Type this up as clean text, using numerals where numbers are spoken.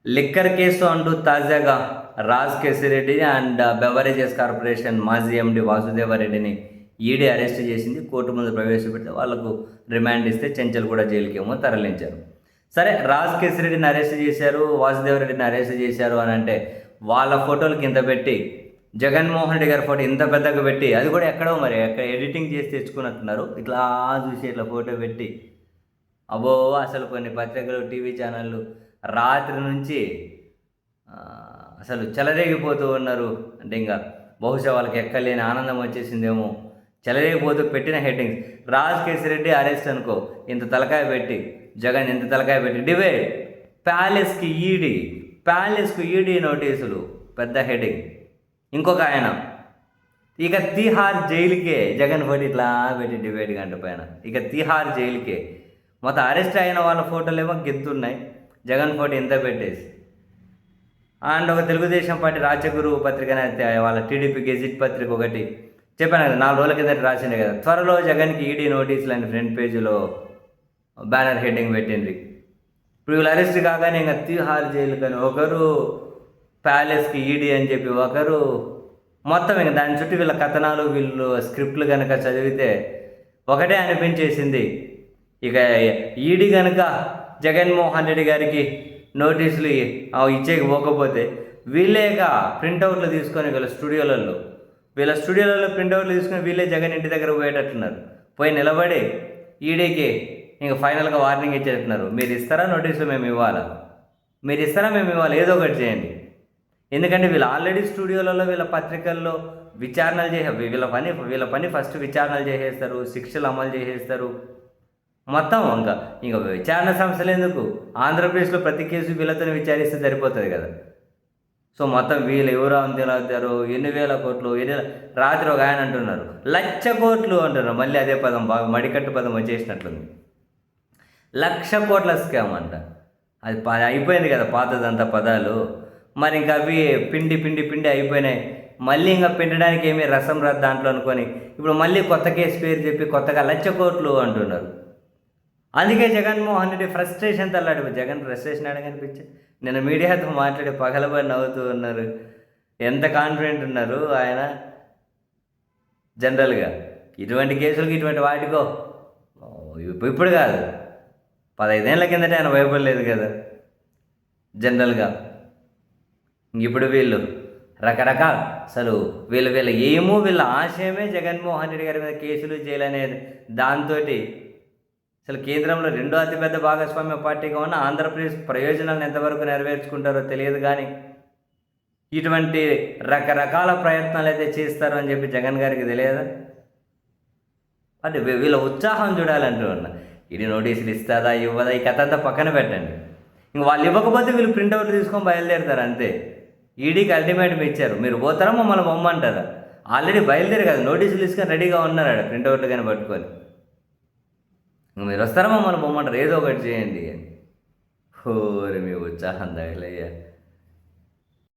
Liquor case అంటూ తాజాగా Raj Kesireddy and beverages corporation మాజీ ఎండి వాసుదేవరెడ్డిని ఈడీ అరెస్ట్ చేసింది. కోర్టు ముందు ప్రవేశపెడితే వాళ్లకు రిమాండ్ ఇస్తే చెంచల్గూడ జైలుకేమో తరలించారు. సరే, రాజ్ కేసిరెడ్డిని అరెస్ట్ చేశారు, వాసుదేవరెడ్డిని అరెస్ట్ చేశారు అని అంటే వాళ్ళ ఫోటోలు కింద పెట్టి జగన్మోహన్ రెడ్డి గారి ఫోటో ఇంత పెద్దగా పెట్టి, అది కూడా ఎక్కడో మరి ఎక్కడ ఎడిటింగ్ చేసి తెచ్చుకున్నట్టున్నారు. ఇట్లా చూసి ఇట్లా ఫోటో పెట్టి అబ్బో, అసలు కొన్ని పత్రికలు, టీవీ ఛానళ్ళు రాత్రి నుంచి అసలు చెలరేగిపోతూ ఉన్నారు. అంటే ఇంకా బహుశా వాళ్ళకి ఎక్కలేని ఆనందం వచ్చేసిందేమో. చెలరేగిపోతూ పెట్టిన హెడ్డింగ్స్, రాజ్ కేసిరెడ్డి అరెస్ట్ అనుకో, ఇంత తలకాయ పెట్టి, జగన్ ఇంత తలకాయ పెట్టి, డిబేట్ ప్యాలెస్కి ఈడీ నోటీసులు, పెద్ద హెడ్డింగ్. ఇంకొక ఆయన ఇక తీహార్ జైలుకే జగన్ ఫోటో ఇట్లా పెట్టి డిబేట్ గంట పైన, ఇక తీహార్ జైలుకే. మొత్తం అరెస్ట్ అయిన వాళ్ళ ఫోటోలు ఏమో గెంతున్నాయి, జగన్ ఫోటో ఇంత పెట్టేసి. అండ్ ఒక తెలుగుదేశం పార్టీ రాచగురు పత్రిక, వాళ్ళ టీడీపీ గెజిట్ పత్రిక ఒకటి చెప్పాను కదా, 4 రోజుల కిందట రాసిండే కదా, త్వరలో జగన్కి ఈడీ నోటీసులు అని ఫ్రంట్ పేజీలో బ్యానర్ హెడ్డింగ్ పెట్టింది. ఇప్పుడు వీళ్ళు అరెస్ట్ కాగానే ఇంకా తీహార్ జైలు కానీ ఒకరు, ప్యాలెస్కి ఈడీ అని చెప్పి ఒకరు, మొత్తం ఇంకా దాని చుట్టూ వీళ్ళ కథనాలు, వీళ్ళు స్క్రిప్ట్లు కనుక చదివితే ఒకటే అనిపించేసింది. ఇక ఈడీ కనుక జగన్మోహన్ రెడ్డి గారికి నోటీసులు ఇచ్చేకపోకపోతే వీళ్ళేక ప్రింటౌట్లు తీసుకొని వీళ్ళ స్టూడియోలలో ప్రింటౌట్లు తీసుకొని వీళ్ళే జగన్ ఇంటి దగ్గర పోయేటట్టున్నారు. పోయి నిలబడి ఈడీకి ఇంకా ఫైనల్గా వార్నింగ్ ఇచ్చేటట్టున్నారు. మీరు ఇస్తారా నోటీసులు, మేము ఇవ్వాలా, ఏదో ఒకటి చేయండి. ఎందుకంటే వీళ్ళు ఆల్రెడీ స్టూడియోలలో వీళ్ళ పత్రికల్లో విచారణలు వీళ్ళ పని ఫస్ట్ విచారణలు చేసేస్తారు, శిక్షలు అమలు చేసేస్తారు. మొత్తం ఇంకా విచారణ సంస్థలు ఎందుకు, ఆంధ్రప్రదేశ్లో ప్రతి కేసు వీళ్ళతో విచారిస్తే సరిపోతుంది కదా. సో మొత్తం వీళ్ళు ఎవరు అవుతారు, ఎన్ని వేల కోట్లు, రాత్రి ఒక ఆయన అంటున్నారు 1,00,000 కోట్లు అంటున్నారు. మళ్ళీ అదే పదం బాగా మడికట్టు పదం వచ్చేసినట్లుంది. 1,00,000 కోట్ల స్కామ్ అంట. అది అయిపోయింది కదా పాతదంతా పదాలు. మరి ఇంకా అవి పిండి అయిపోయినాయి. మళ్ళీ ఇంకా పిండడానికి ఏమీ రసం రాదు దాంట్లో అనుకొని ఇప్పుడు మళ్ళీ కొత్త కేసు పేరు చెప్పి కొత్తగా 1,00,000 కోట్లు అంటున్నారు. అందుకే జగన్మోహన్ రెడ్డి ఫ్రస్ట్రేషన్ తల్లాడు. జగన్ ఫ్రస్ట్రేషన్ అడగనిపించి నేను మీడియాతో మాట్లాడి పగలబడి నవ్వుతూ ఉన్నారు. ఎంత కాన్ఫిడెంట్ ఉన్నారు ఆయన. జనరల్గా ఇటువంటి కేసులకి, ఇటువంటి వాటికో ఇప్పుడు కాదు, 15 ఏళ్ళ కిందట ఆయన భయపడలేదు కదా జనరల్గా. ఇప్పుడు వీళ్ళు రకరకాల, అసలు వీళ్ళ ఏమో, వీళ్ళ ఆశయమే జగన్మోహన్ రెడ్డి గారి మీద కేసులు చేయాలనేది. దాంతో అసలు కేంద్రంలో 2వ అతిపెద్ద భాగస్వామ్య పార్టీగా ఉన్న ఆంధ్రప్రదేశ్ ప్రయోజనాలను ఎంతవరకు నెరవేర్చుకుంటారో తెలియదు. కానీ ఇటువంటి రకరకాల ప్రయత్నాలు అయితే చేస్తారో అని చెప్పి జగన్ గారికి తెలియదా? అంటే వీళ్ళ ఉత్సాహం చూడాలంటూ ఉన్నా. ఇది నోటీసులు ఇస్తుందా ఇవ్వదా ఈ కథ అంతా పక్కన పెట్టండి. ఇంక వాళ్ళు ఇవ్వకపోతే వీళ్ళు ప్రింట్అవుట్ తీసుకొని బయలుదేరుతారు అంతే. ఈడీకి అల్టిమేటం ఇచ్చారు, మీరు పోతారా మమ్మల్ని బొమ్మంటారా. ఆల్రెడీ బయలుదేరు కదా, నోటీసులు తీసుకొని రెడీగా ఉన్నాడు ప్రింట్అవుట్లు కానీ పట్టుకొని. ఇంక మీరు వస్తారా మమ్మల్ని బొమ్మంటారు, ఏదో ఒకటి చేయండి అని. ఓరి మీ ఉత్సాహం తగలయ్యా.